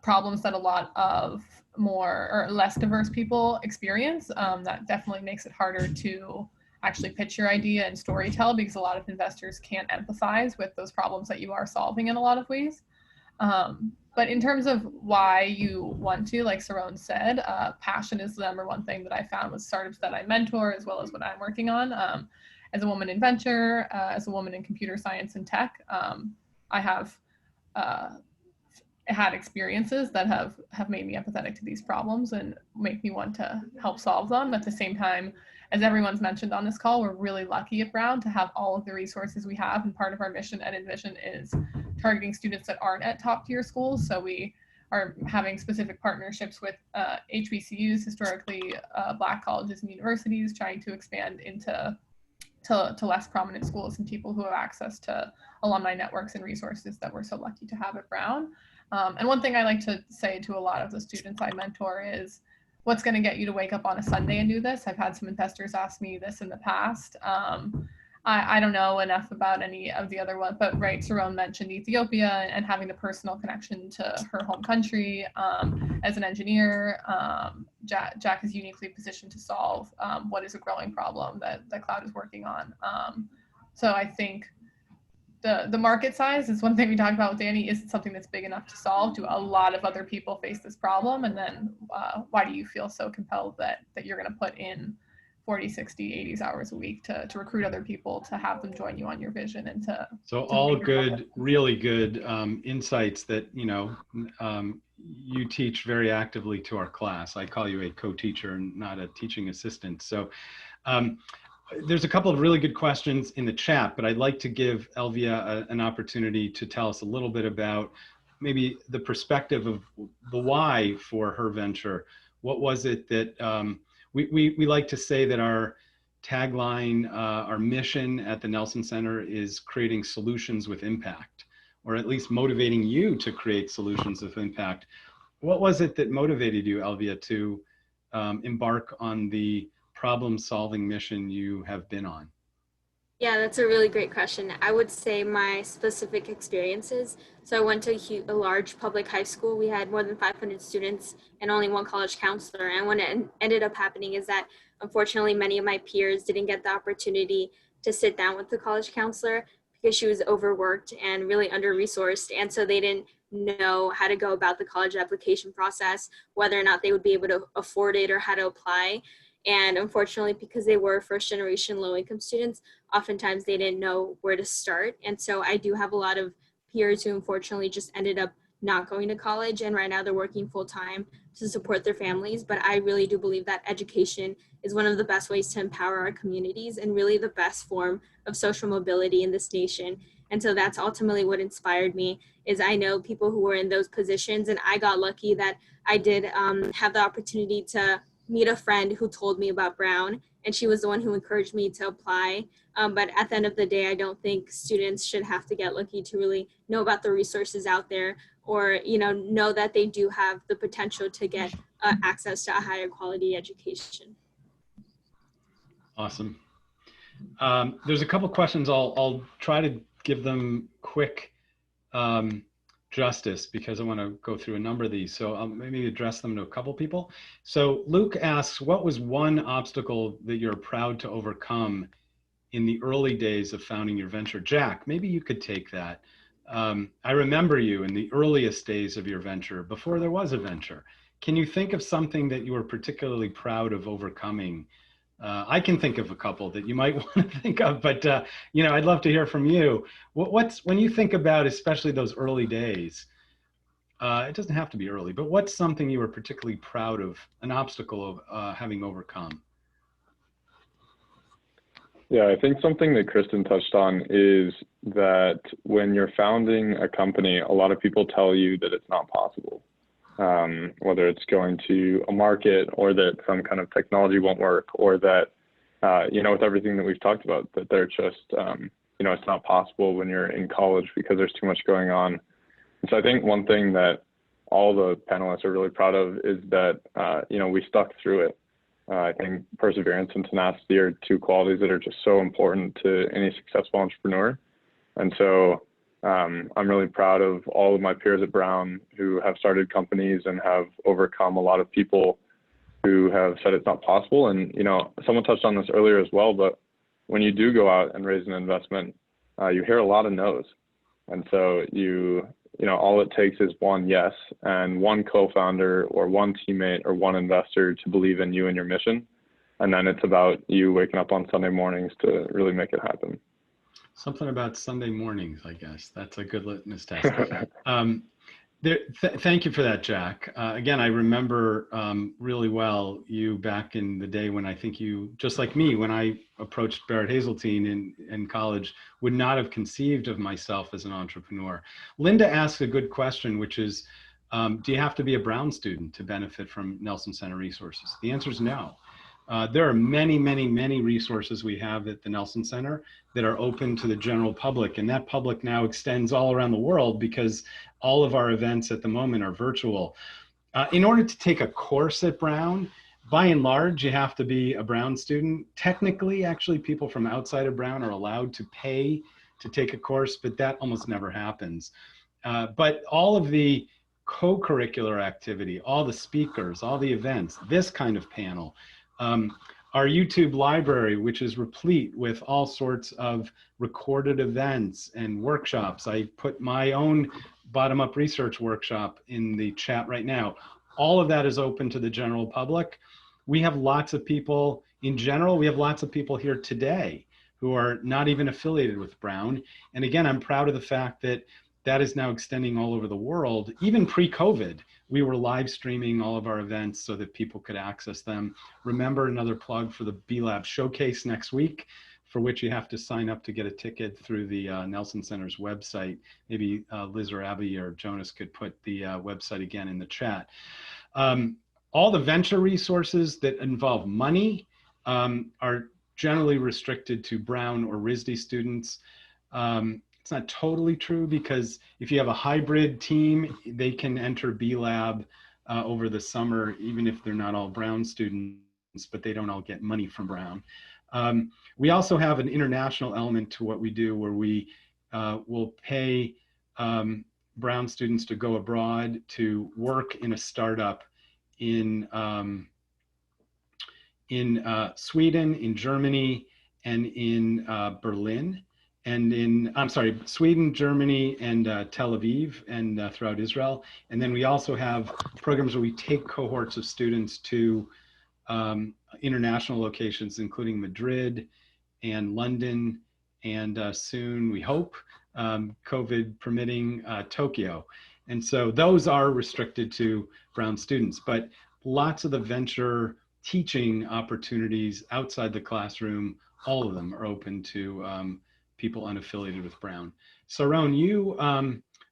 problems that a lot of more or less diverse people experience. That definitely makes it harder to actually pitch your idea and storytell, because a lot of investors can't empathize with those problems that you are solving in a lot of ways. But in terms of why you want to, like Saron said, passion is the number one thing that I found with startups that I mentor, as well as what I'm working on. As a woman in venture, as a woman in computer science and tech, I have had experiences that have made me empathetic to these problems and make me want to help solve them. At the same time, as everyone's mentioned on this call, we're really lucky at Brown to have all of the resources we have, and part of our mission at Envision is targeting students that aren't at top tier schools. So we are having specific partnerships with HBCUs, historically Black colleges and universities, trying to expand into less prominent schools and people who have access to alumni networks and resources that we're so lucky to have at Brown. And one thing I like to say to a lot of the students I mentor is, what's going to get you to wake up on a Sunday and do this? I've had some investors ask me this in the past. I don't know enough about any of the other ones, but right, Saron mentioned Ethiopia and having the personal connection to her home country. As an engineer, Jack is uniquely positioned to solve what is a growing problem that Cloud is working on. So I think the market size is one thing we talked about with Danny. Is it something that's big enough to solve? Do a lot of other people face this problem? And then why do you feel so compelled that you're going to put in 40, 60, 80 hours a week to recruit other people, to have them join you on your vision, and So all good, really good insights that, you teach very actively to our class. I call you a co-teacher and not a teaching assistant. So there's a couple of really good questions in the chat, but I'd like to give Elvia an opportunity to tell us a little bit about maybe the perspective of the why for her venture. What was it that we like to say that our tagline, our mission at the Nelson Center is creating solutions with impact, or at least motivating you to create solutions with impact. What was it that motivated you, Elvia, to embark on the problem-solving mission you have been on? Yeah, that's a really great question. I would say my specific experiences. So I went to a large public high school. We had more than 500 students and only one college counselor. And what ended up happening is that, unfortunately, many of my peers didn't get the opportunity to sit down with the college counselor because she was overworked and really under-resourced. And so they didn't know how to go about the college application process, whether or not they would be able to afford it or how to apply. And unfortunately, because they were first generation low income students, oftentimes they didn't know where to start. And so I do have a lot of peers who unfortunately just ended up not going to college, and right now they're working full time to support their families. But I really do believe that education is one of the best ways to empower our communities and really the best form of social mobility in this nation. And so that's ultimately what inspired me. Is I know people who were in those positions, and I got lucky that I did have the opportunity to meet a friend who told me about Brown, and she was the one who encouraged me to apply. But at the end of the day, I don't think students should have to get lucky to really know about the resources out there, or know that they do have the potential to get access to a higher quality education. Awesome. There's a couple questions. I'll try to give them quick justice, because I want to go through a number of these. So I'll maybe address them to a couple people. So Luke asks, what was one obstacle that you're proud to overcome in the early days of founding your venture? Jack, maybe you could take that. I remember you in the earliest days of your venture, before there was a venture. Can you think of something that you were particularly proud of overcoming? I can think of a couple that you might want to think of, but I'd love to hear from you. When you think about, especially those early days, it doesn't have to be early, but what's something you were particularly proud of, an obstacle of having overcome? Yeah, I think something that Kristen touched on is that when you're founding a company, a lot of people tell you that it's not possible. Whether it's going to a market, or that some kind of technology won't work, or that, with everything that we've talked about, that they're just it's not possible when you're in college because there's too much going on. And so I think one thing that all the panelists are really proud of is that, we stuck through it. I think perseverance and tenacity are two qualities that are just so important to any successful entrepreneur. And so I'm really proud of all of my peers at Brown who have started companies and have overcome a lot of people who have said it's not possible. And, someone touched on this earlier as well, but when you do go out and raise an investment, you hear a lot of no's. And so all it takes is one yes and one co-founder or one teammate or one investor to believe in you and your mission. And then it's about you waking up on Sunday mornings to really make it happen. Something about Sunday mornings, I guess. That's a good litmus test. Thank you for that, Jack. Again, I remember really well you back in the day when I think you, just like me, when I approached Barrett Hazeltine in college, would not have conceived of myself as an entrepreneur. Linda asked a good question, which is, do you have to be a Brown student to benefit from Nelson Center resources? The answer is no. There are many, many, many resources we have at the Nelson Center that are open to the general public, and that public now extends all around the world because all of our events at the moment are virtual. In order to take a course at Brown, by and large, you have to be a Brown student. Technically, actually, people from outside of Brown are allowed to pay to take a course, but that almost never happens. But all of the co-curricular activity, all the speakers, all the events, this kind of panel, our YouTube library, which is replete with all sorts of recorded events and workshops. I put my own bottom-up research workshop in the chat right now. All of that is open to the general public. We have lots of people, in general, we have lots of people here today who are not even affiliated with Brown. And again, I'm proud of the fact that that is now extending all over the world. Even pre-COVID, we were live streaming all of our events so that people could access them. Remember, another plug for the B-Lab Showcase next week, for which you have to sign up to get a ticket through the Nelson Center's website. Maybe Liz or Abby or Jonas could put the website again in the chat. All the venture resources that involve money are generally restricted to Brown or RISD students. It's not totally true because if you have a hybrid team, they can enter B-Lab over the summer, even if they're not all Brown students, but they don't all get money from Brown. We also have an international element to what we do where we will pay Brown students to go abroad to work in a startup in Sweden, in Germany, and in Berlin. And in, Sweden, Germany, and Tel Aviv, and throughout Israel. And then we also have programs where we take cohorts of students to international locations, including Madrid and London, and soon, we hope, COVID permitting, Tokyo. And so those are restricted to Brown students, but lots of the venture teaching opportunities outside the classroom, all of them are open to people unaffiliated with Brown. Saron, you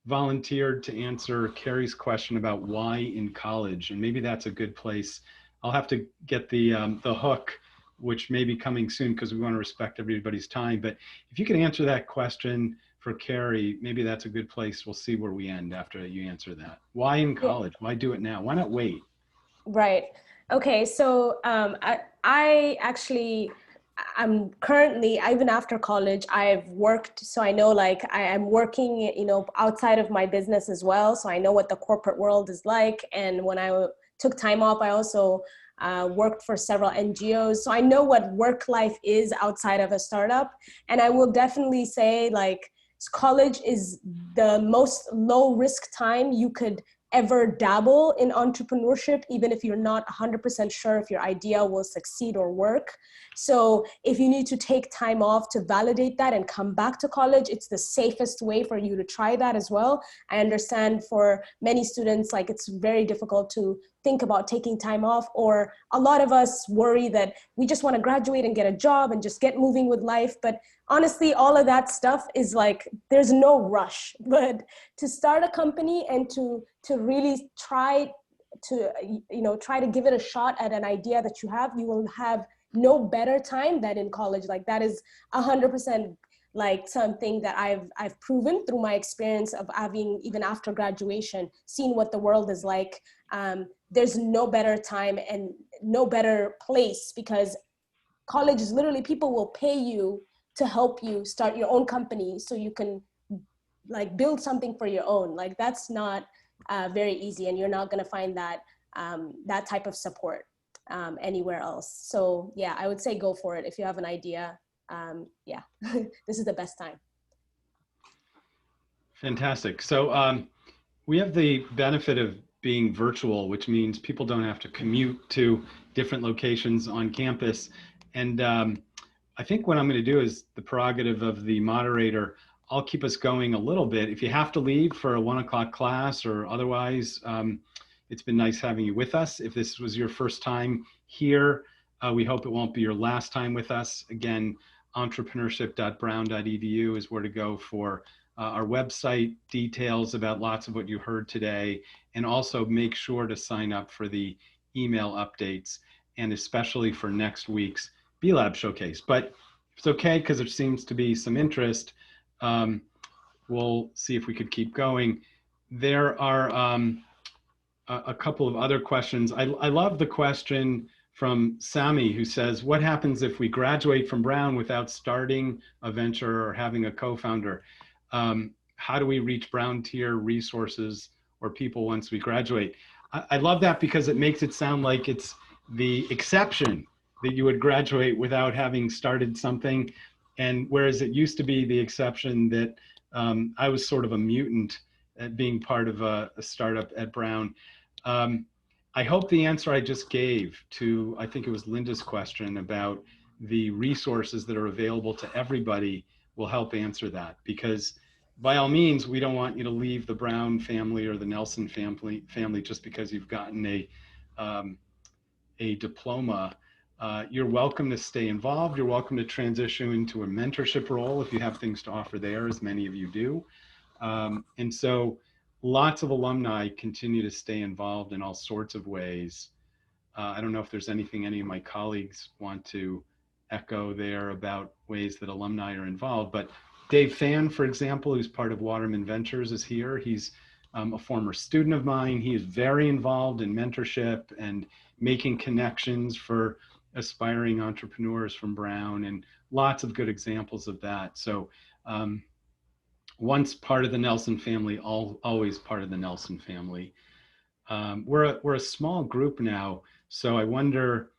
volunteered to answer Carrie's question about why in college, and maybe that's a good place. I'll have to get the hook, which may be coming soon because we want to respect everybody's time. But if you could answer that question for Carrie, maybe that's a good place. We'll see where we end after you answer that. Why in college? Why do it now? Why not wait? Right. Okay. So I'm currently, even after college, I've worked, so I know I'm working, outside of my business as well. So I know what the corporate world is like. And when I took time off, I also worked for several NGOs. So I know what work life is outside of a startup. And I will definitely say college is the most low risk time you could ever dabble in entrepreneurship, even if you're not 100% sure if your idea will succeed or work. So if you need to take time off to validate that and come back to college, it's the safest way for you to try that as well. I understand for many students, it's very difficult to think about taking time off, or a lot of us worry that we just want to graduate and get a job and just get moving with life. But honestly, all of that stuff is there's no rush. But to start a company and to really try to give it a shot at an idea that you will have no better time than in college. That is 100% like something that I've proven through my experience of having, even after graduation, seen what the world is like. There's no better time and no better place, because college is literally, people will pay you to help you start your own company so you can like build something for your own. Like that's not very easy, and you're not going to find that that type of support anywhere else. So yeah, I would say go for it if you have an idea. Yeah, this is the best time. Fantastic. So we have the benefit of being virtual, which means people don't have to commute to different locations on campus. And I think what I'm going to do is the prerogative of the moderator. I'll keep us going a little bit. If you have to leave for a 1 o'clock class or otherwise, it's been nice having you with us. If this was your first time here, we hope it won't be your last time with us. Again, entrepreneurship.brown.edu is where to go for our website details about lots of what you heard today, and also make sure to sign up for the email updates, and especially for next week's B-Lab showcase. But if it's okay, because there seems to be some interest, we'll see if we could keep going. There are a couple of other questions. I love the question from Sami, who says, what happens if we graduate from Brown without starting a venture or having a co-founder? How do we reach Brown tier resources or people once we graduate? I love that, because it makes it sound like it's the exception that you would graduate without having started something. And whereas it used to be the exception that I was sort of a mutant at being part of a startup at Brown. I hope the answer I just gave to, I think it was Linda's question about the resources that are available to everybody, will help answer that. Because by all means, we don't want you to leave the Brown family or the Nelson family just because you've gotten a diploma. You're welcome to stay involved. You're welcome to transition into a mentorship role if you have things to offer there, as many of you do. And so lots of alumni continue to stay involved in all sorts of ways. I don't know if there's anything any of my colleagues want to echo there about ways that alumni are involved, but Dave Fan, for example, who's part of Waterman Ventures, is here. He's a former student of mine. He is very involved in mentorship and making connections for aspiring entrepreneurs from Brown, and lots of good examples of that. So once part of the Nelson family, always part of the Nelson family. We're a small group now, so I wonder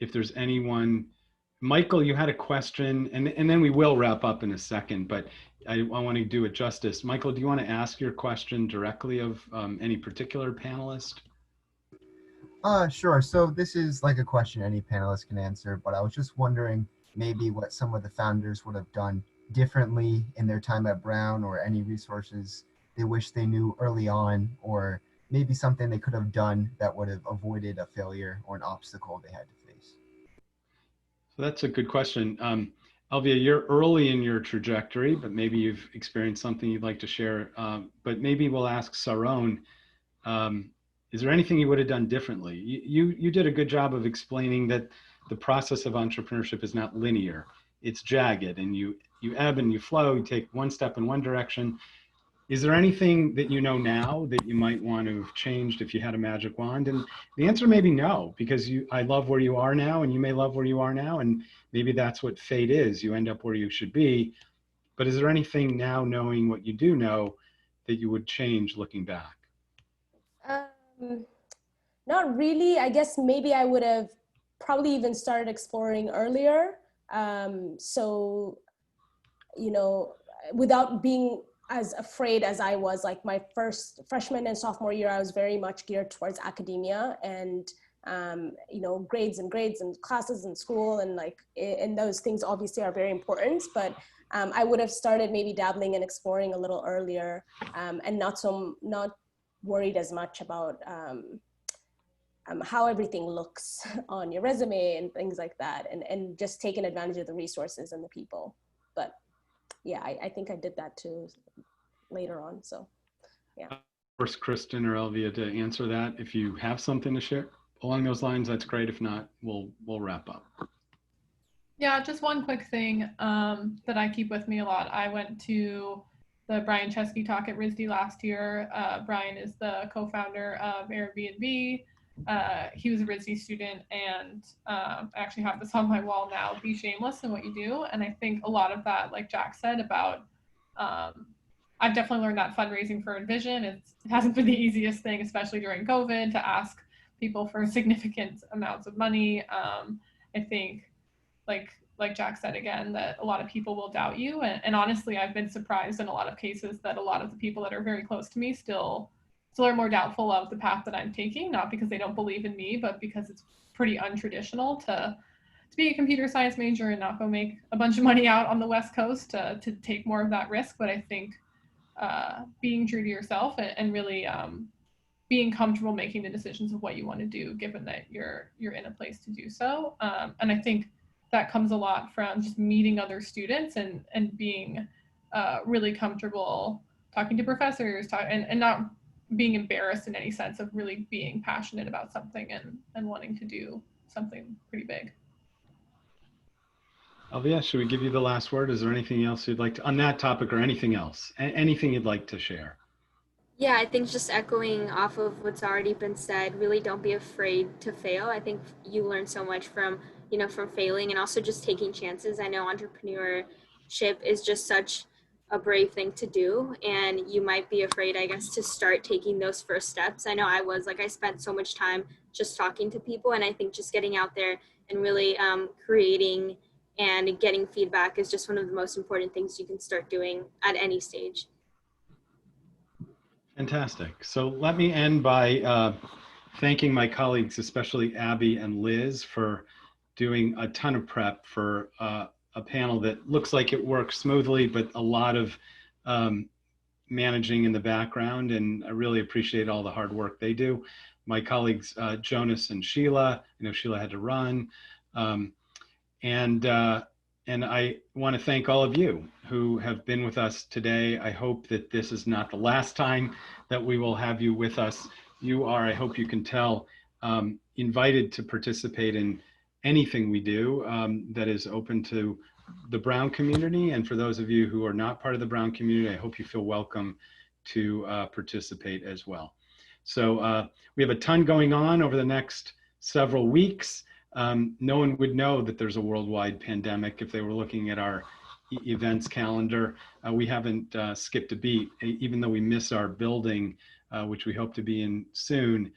if there's anyone. Michael, you had a question, and then we will wrap up in a second, but I want to do it justice. Michael, do you want to ask your question directly of any particular panelist? Sure. So this is like a question any panelist can answer, but I was just wondering maybe what some of the founders would have done differently in their time at Brown, or any resources they wish they knew early on, or maybe something they could have done that would have avoided a failure or an obstacle they had to face. So that's a good question. Alvia, you're early in your trajectory, but maybe you've experienced something you'd like to share. But maybe we'll ask Saron, is there anything you would have done differently? You did a good job of explaining that the process of entrepreneurship is not linear. It's jagged, and you ebb and you flow. You take one step in one direction. Is there anything that you know now that you might want to have changed if you had a magic wand? And the answer may be no, because I love where you are now, and you may love where you are now, and maybe that's what fate is. You end up where you should be. But is there anything now, knowing what you do know, that you would change looking back? Not really. I guess maybe I would have probably even started exploring earlier. So, you know, without being as afraid as I was. Like my first freshman and sophomore year, I was very much geared towards academia and, you know, grades and classes and school, and like, and those things obviously are very important, but I would have started maybe dabbling and exploring a little earlier, and not worried as much about how everything looks on your resume and things like that, and just taking advantage of the resources and the people. But yeah, I think I did that too later on. So yeah. First, Kristen or Elvia to answer that. If you have something to share along those lines, that's great. If not, we'll wrap up. Yeah, just one quick thing that I keep with me a lot. I went to the Brian Chesky talk at RISD last year. Brian is the co-founder of Airbnb. He was a RISD student, and I actually have this on my wall now, be shameless in what you do. And I think a lot of that, like Jack said, about I've definitely learned that fundraising for Envision, it hasn't been the easiest thing, especially during COVID, to ask people for significant amounts of money. I think like Jack said again, that a lot of people will doubt you. And honestly, I've been surprised in a lot of cases that a lot of the people that are very close to me still are more doubtful of the path that I'm taking, not because they don't believe in me, but because it's pretty untraditional to be a computer science major and not go make a bunch of money out on the West Coast to take more of that risk. But I think being true to yourself and really being comfortable making the decisions of what you want to do, given that you're in a place to do so. And I think that comes a lot from just meeting other students and being really comfortable talking to professors and not being embarrassed in any sense of really being passionate about something and wanting to do something pretty big. Alvia, should we give you the last word? Is there anything else you'd like to, on that topic or anything else, anything you'd like to share? Yeah, I think just echoing off of what's already been said, really don't be afraid to fail. I think you learn so much from, from failing and also just taking chances. I know entrepreneurship is just such a brave thing to do, and you might be afraid, I guess, to start taking those first steps. I know I was, like, I spent so much time just talking to people, and I think just getting out there and really creating and getting feedback is just one of the most important things you can start doing at any stage. Fantastic. So let me end by thanking my colleagues, especially Abby and Liz, for doing a ton of prep for a panel that looks like it works smoothly, but a lot of managing in the background. And I really appreciate all the hard work they do. My colleagues, Jonas and Sheila, Sheila had to run. And I want to thank all of you who have been with us today. I hope that this is not the last time that we will have you with us. You are, I hope you can tell, invited to participate in anything we do that is open to the Brown community. And for those of you who are not part of the Brown community, I hope you feel welcome to participate as well. So we have a ton going on over the next several weeks. No one would know that there's a worldwide pandemic if they were looking at our events calendar. We haven't skipped a beat, even though we miss our building, which we hope to be in soon.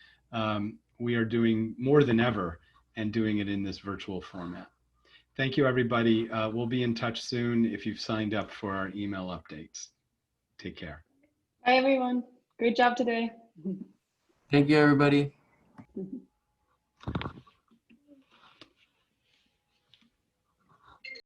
We are doing more than ever and doing it in this virtual format. Thank you, everybody. We'll be in touch soon if you've signed up for our email updates. Take care. Bye, everyone. Great job today. Thank you, everybody.